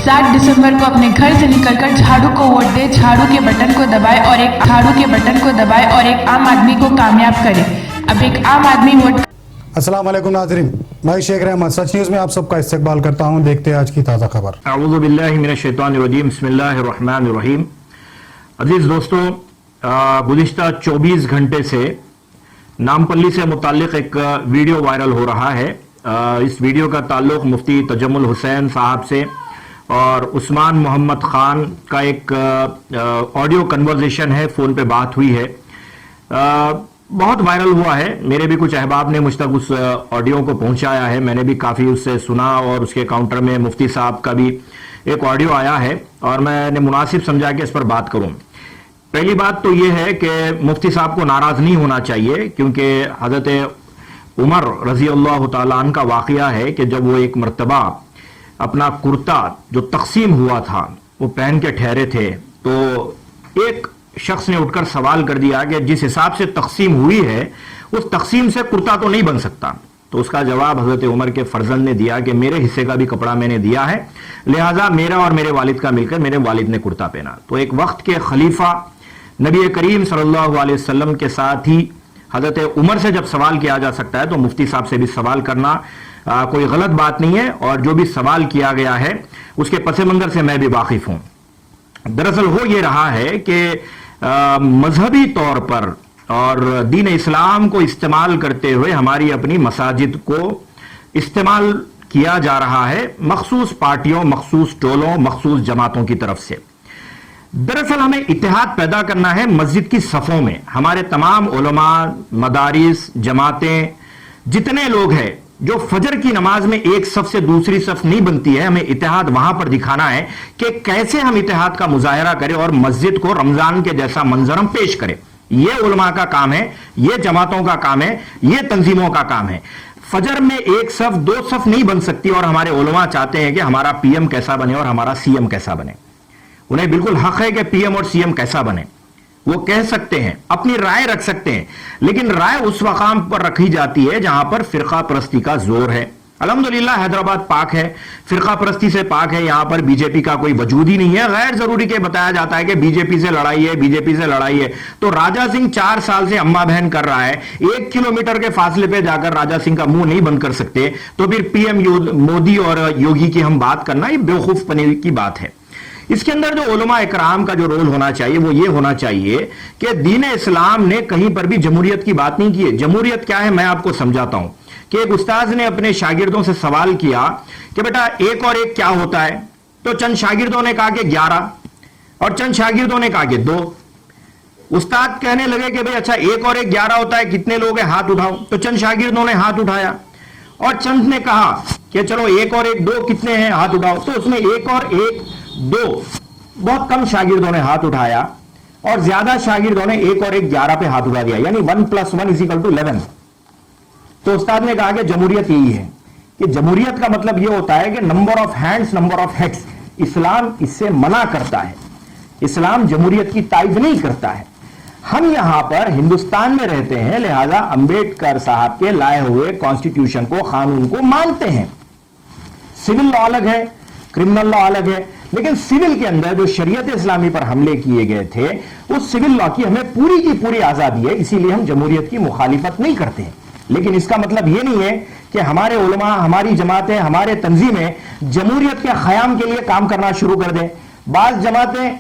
7 दिसंबर को अपने घर से निकलकर झाड़ू को वोट दे, झाड़ू के बटन को दबाए और एक आम आदमी को कामयाब करे। अब एक आम आदमी वोट। अस्सलाम वालेकुम नाज़रीन, मैं शेख रहमत सच न्यूज़ में आप सबका इस्तकबाल करता हूं। देखते हैं आज की ताज़ा खबर। अऊज़ु बिल्लाहि मिनश शैतानिर रजीम, बिस्मिल्लाहिर रहमानिर रहीम। अजीज दोस्तों, गुज़िश्ता 24 घंटे से नामपल्ली से मुताल्लिक़ एक वीडियो वायरल हो रहा है। इस वीडियो का ताल्लुक़ मुफ्ती तजम्मुल हुसैन साहब से और उस्मान मोहम्मद ख़ान का एक ऑडियो कन्वर्सेशन है, फ़ोन पे बात हुई है, बहुत वायरल हुआ है। मेरे भी कुछ अहबाब ने मुझ तक उस ऑडियो को पहुंचाया है, मैंने भी काफ़ी उससे सुना और उसके काउंटर में मुफ्ती साहब का भी एक ऑडियो आया है और मैंने मुनासिब समझा कि इस पर बात करूं। पहली बात तो ये है कि मुफ्ती साहब को नाराज़ नहीं होना चाहिए, क्योंकि हज़रत उमर रज़ी अल्लाह तआला अन्हु का वाक़या है कि जब वो एक मरतबा अपना कुर्ता जो तकसीम हुआ था वो पहन के ठहरे थे, तो एक शख्स ने उठकर सवाल कर दिया कि जिस हिसाब से तकसीम हुई है उस तकसीम से कुर्ता तो नहीं बन सकता। तो उसका जवाब हज़रत उमर के फर्जंद ने दिया कि मेरे हिस्से का भी कपड़ा मैंने दिया है, लिहाजा मेरा और मेरे वालिद का मिलकर मेरे वालिद ने कुर्ता पहना। तो एक वक्त के खलीफा नबी करीम सल्लल्लाहु अलैहि वसल्लम के साथ ही हज़रत उमर से जब सवाल किया जा सकता है तो मुफ्ती साहब से भी सवाल करना कोई गलत बात नहीं है, और जो भी सवाल किया गया है उसके पस मंज़र से मैं भी वाकिफ हूं। दरअसल हो ये रहा है कि मजहबी तौर पर और दीन इस्लाम को इस्तेमाल करते हुए हमारी अपनी मसाजिद को इस्तेमाल किया जा रहा है मखसूस पार्टियों, मखसूस टोलों, मखसूस जमातों की तरफ से। दरअसल हमें इत्तेहाद पैदा करना है मस्जिद की सफ़ों में। हमारे तमाम उलमा, मदारिस, जमातें, जितने लोग हैं जो फजर की नमाज में एक सफ से दूसरी सफ नहीं बनती है, हमें इत्तेहाद वहां पर दिखाना है कि कैसे हम इत्तेहाद का मुजाहरा करें और मस्जिद को रमजान के जैसा मंजर हम पेश करें। यह उलमा का काम है, यह जमातों का काम है, यह तंजीमों का काम है। फजर में एक सफ, दो सफ नहीं बन सकती और हमारे उलमा चाहते हैं कि हमारा पीएम कैसा बने और हमारा सीएम कैसा बने। उन्हें बिल्कुल हक है कि पीएम और सीएम कैसा बने, वो कह सकते हैं, अपनी राय रख सकते हैं, लेकिन राय उस मकाम पर रखी जाती है जहां पर फिरका परस्ती का जोर है। अल्हम्दुलिल्लाह हैदराबाद पाक है, फिरका परस्ती से पाक है, यहां पर बीजेपी का कोई वजूद ही नहीं है। गैर जरूरी के बताया जाता है कि बीजेपी से लड़ाई है, बीजेपी से लड़ाई है। तो राजा सिंह 4 साल से अम्मा बहन कर रहा है, 1 किलोमीटर के फासले पे जाकर राजा सिंह का मुंह नहीं बंद कर सकते, तो फिर पीएम मोदी और योगी की हम बात करना ये बेवकूफ पने की बात है। इसके अंदर जो उलमा इकराम का जो रोल होना चाहिए वो ये होना चाहिए कि दीन इस्लाम ने कहीं पर भी जमहूरियत की बात नहीं की है। जमहूरियत क्या है मैं आपको समझाता हूं कि एक उस्ताद ने अपने शागिर्दों से सवाल किया कि बेटा 1 और 1 क्या होता है, तो चंद शागिर्दों ने कहा कि 11 और चंद शागिर्दों ने कहा कि 2। उस्ताद कहने लगे कि भाई अच्छा 1 और 1 11 होता है, कितने लोग हैं हाथ उठाओ। तो चंद शागिर्दों ने हाथ उठाया और चंद ने कहा कि चलो 1 और 1 2 कितने हैं हाथ उठाओ। तो उसमें 1 और 1 2 बहुत कम शागिर्दों ने हाथ उठाया और ज्यादा शागिर्दों ने 1 और 1 11 पे हाथ उठा दिया, यानी 1 + 1 = 11। तो उस्ताद ने कहा कि जमहूरियत यही है कि जमहूरियत का मतलब यह होता है कि number of hands, number of heads. Islam इससे मना करता है, इस्लाम जमहूरियत की तायद नहीं करता है। हम यहां पर हिंदुस्तान में रहते हैं, लिहाजा अंबेडकर साहब के लाए हुए कॉन्स्टिट्यूशन को, कानून को मानते हैं। सिविल लॉ अलग है, क्रिमिनल लॉ अलग है, लेकिन सिविल के अंदर जो शरीयत इस्लामी पर हमले किए गए थे उस सिविल लॉ की हमें पूरी की पूरी आजादी है, इसीलिए हम जमहूरियत की मुखालिफत नहीं करते हैं। लेकिन इसका मतलब यह नहीं है कि हमारे उलमा, हमारी जमातें, हमारे तंजीमें जमहूरियत के क़याम के लिए काम करना शुरू कर दें। बाज़ जमातें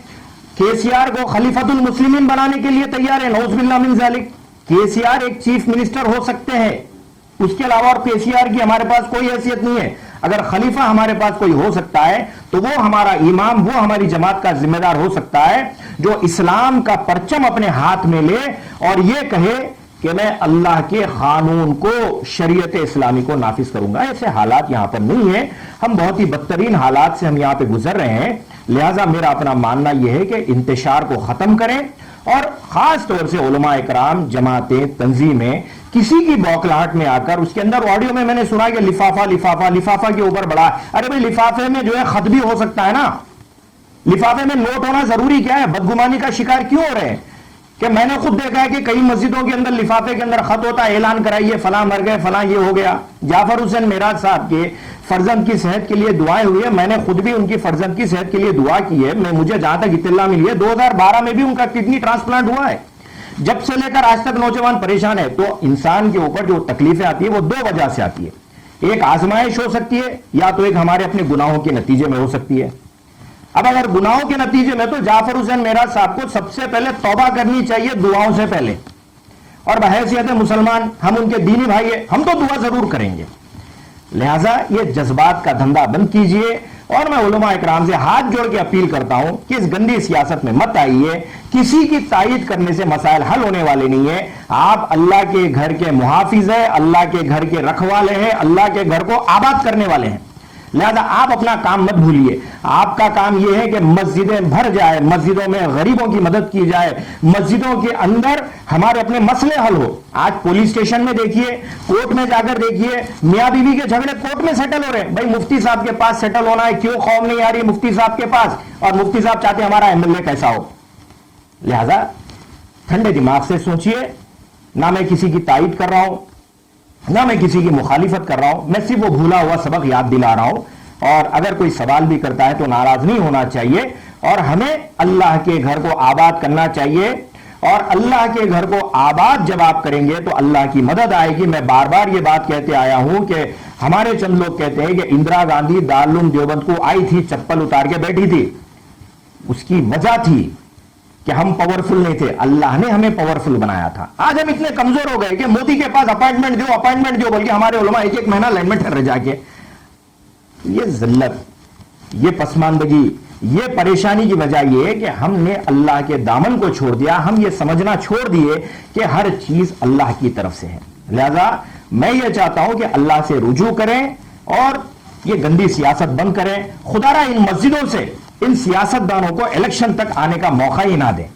केसीआर को खलीफतुल मुस्लिमीन बनाने के लिए तैयार है, नऊज़ बिल्लाह मिन ज़ालिक। केसीआर एक चीफ मिनिस्टर हो सकते हैं, उसके अलावा और केसीआर की हमारे पास कोई हैसियत नहीं है। अगर खलीफा हमारे पास कोई हो सकता है तो वो हमारा इमाम, वो हमारी जमात का जिम्मेदार हो सकता है जो इस्लाम का परचम अपने हाथ में ले और ये कहे कि मैं अल्लाह के कानून को, शरीयत इस्लामी को नाफिज करूंगा। ऐसे हालात यहां पर नहीं है, हम बहुत ही बदतरीन हालात से हम यहां पे गुजर रहे हैं। लिहाजा मेरा अपना मानना यह है कि इंतशार को खत्म करें और खास तौर से उलमा इकराम, जमातें, तंजीमें किसी की बौखलाहट में आकर, उसके अंदर ऑडियो में मैंने सुना कि लिफाफा लिफाफा लिफाफा के ऊपर बड़ा, अरे भाई लिफाफे में जो है खत भी हो सकता है ना, लिफाफे में नोट होना जरूरी क्या है? बदगुमानी का शिकार क्यों हो रहे हैं? کہ میں نے خود دیکھا ہے کہ کئی مسجدوں کے اندر لفافے کے اندر خط ہوتا ہے اعلان کرائیے فلاں مر گئے فلاں یہ ہو گیا. جعفر حسین معراج صاحب کے فرزند کی صحت کے لیے دعائیں ہوئی ہے. میں نے خود بھی ان کی فرزند کی صحت کے لیے دعا کی ہے. مجھے جہاں تک اطلاع ملی ہے 2012 میں بھی ان کا کڈنی ٹرانسپلانٹ ہوا ہے. جب سے لے کر آج تک نوجوان پریشان ہے. تو انسان کے اوپر جو تکلیفیں آتی ہیں وہ دو وجہ سے آتی ہے. ایک آزمائش ہو سکتی ہے یا تو ایک ہمارے اپنے گناہوں کے نتیجے میں ہو سکتی ہے. اب اگر گناہوں کے نتیجے میں تو جعفر حسین معراج صاحب کو سب سے پہلے توبہ کرنی چاہیے دعاؤں سے پہلے. اور بحیثیت مسلمان ہم ان کے دینی بھائی ہیں, ہم تو دعا ضرور کریں گے. لہٰذا یہ جذبات کا دھندا بند کیجئے. اور میں علماء اکرام سے ہاتھ جوڑ کے اپیل کرتا ہوں کہ اس گندی سیاست میں مت آئیے. کسی کی تائید کرنے سے مسائل حل ہونے والے نہیں ہیں. آپ اللہ کے گھر کے محافظ ہیں, اللہ کے گھر کے رکھوالے ہیں, اللہ کے گھر کو آباد کرنے والے ہیں. لہذا آپ اپنا کام مت بھولیے. آپ کا کام یہ ہے کہ مسجدیں بھر جائے, مسجدوں میں غریبوں کی مدد کی جائے, مسجدوں کے اندر ہمارے اپنے مسئلے حل ہو. آج پولیس اسٹیشن میں دیکھیے, کورٹ میں جا کر دیکھیے, میاں بیوی کے جھگڑے کورٹ میں سیٹل ہو رہے ہیں. بھائی مفتی صاحب کے پاس سیٹل ہونا ہے, کیوں قوم نہیں آ رہی مفتی صاحب کے پاس؟ اور مفتی صاحب چاہتے ہیں ہمارا ایم ایل اے کیسا ہو. لہذا ٹھنڈے دماغ سے سوچئے. نہ میں کسی کی تائید کر رہا ہوں, نہ میں کسی کی مخالفت کر رہا ہوں. میں صرف وہ بھولا ہوا سبق یاد دلا رہا ہوں. اور اگر کوئی سوال بھی کرتا ہے تو ناراض نہیں ہونا چاہیے. اور ہمیں اللہ کے گھر کو آباد کرنا چاہیے. اور اللہ کے گھر کو آباد جب آپ کریں گے تو اللہ کی مدد آئے گی. میں بار بار یہ بات کہتے آیا ہوں کہ ہمارے چند لوگ کہتے ہیں کہ اندرا گاندھی دارالعلوم دیوبند کو آئی تھی, چپل اتار کے بیٹھی تھی. اس کی وجہ تھی کہ ہم پاورفل نہیں تھے, اللہ نے ہمیں پاورفل بنایا تھا. آج ہم اتنے کمزور ہو گئے کہ مودی کے پاس اپائنٹمنٹ دو, بلکہ ہمارے علماء ایک مہینہ لائن میں ٹھہر جا کے. یہ ذلت, یہ پسماندگی, یہ پریشانی کی وجہ یہ ہے کہ ہم نے اللہ کے دامن کو چھوڑ دیا. ہم یہ سمجھنا چھوڑ دیے کہ ہر چیز اللہ کی طرف سے ہے. لہذا میں یہ چاہتا ہوں کہ اللہ سے رجوع کریں اور یہ گندی سیاست بند کریں. خدا را ان مسجدوں سے ان سیاستدانوں کو الیکشن تک آنے کا موقع ہی نہ دیں.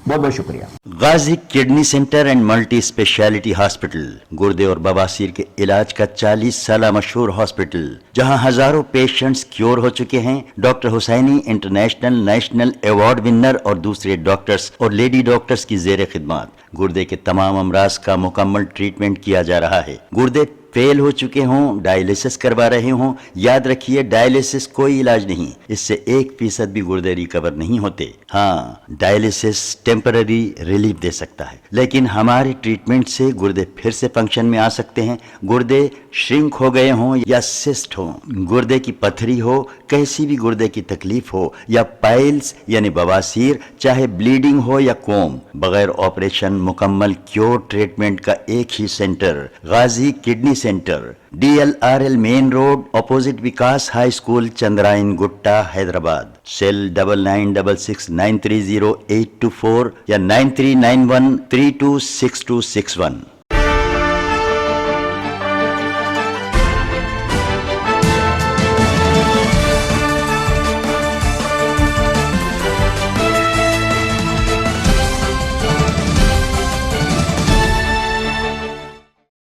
بہت بہت شکریہ. Ghazi kidney centre and multi speciality hospital گردے اور بواسیر کے علاج کا 40 سالہ مشہور ہاسپٹل, جہاں ہزاروں پیشنٹس کیور ہو چکے ہیں. ڈاکٹر حسینی انٹرنیشنل نیشنل ایوارڈ ونر اور دوسرے ڈاکٹرز اور لیڈی ڈاکٹرز کی زیر خدمات. گردے کے تمام امراض کا مکمل ٹریٹمنٹ کیا جا رہا ہے. گردے فیل ہو چکے ہوں, ڈائلیسس کروا رہے ہوں, یاد رکھیے ڈائلیسس کوئی علاج نہیں. اس سے 1% بھی گردے ریکور نہیں ہوتے. ہاں, ڈائلیسس ٹیمپرری ریلیف دے سکتا ہے, لیکن ہمارے ٹریٹمنٹ سے گردے پھر سے فنکشن میں آ سکتے ہیں. گردے شرنک ہو گئے ہوں یا سسٹ ہوں, گردے کی پتھری ہو, کیسی بھی گردے کی تکلیف ہو, یا پائلز یعنی بواسیر, چاہے بلیڈنگ ہو یا کوم, بغیر آپریشن مکمل کیور ٹریٹمنٹ کا ایک ہی centre, Ghazi kidney centre, DLRL main road opposite Vikas high school, Chandrayangutta, Hyderabad. Cell 9966930824 یا 9391326261.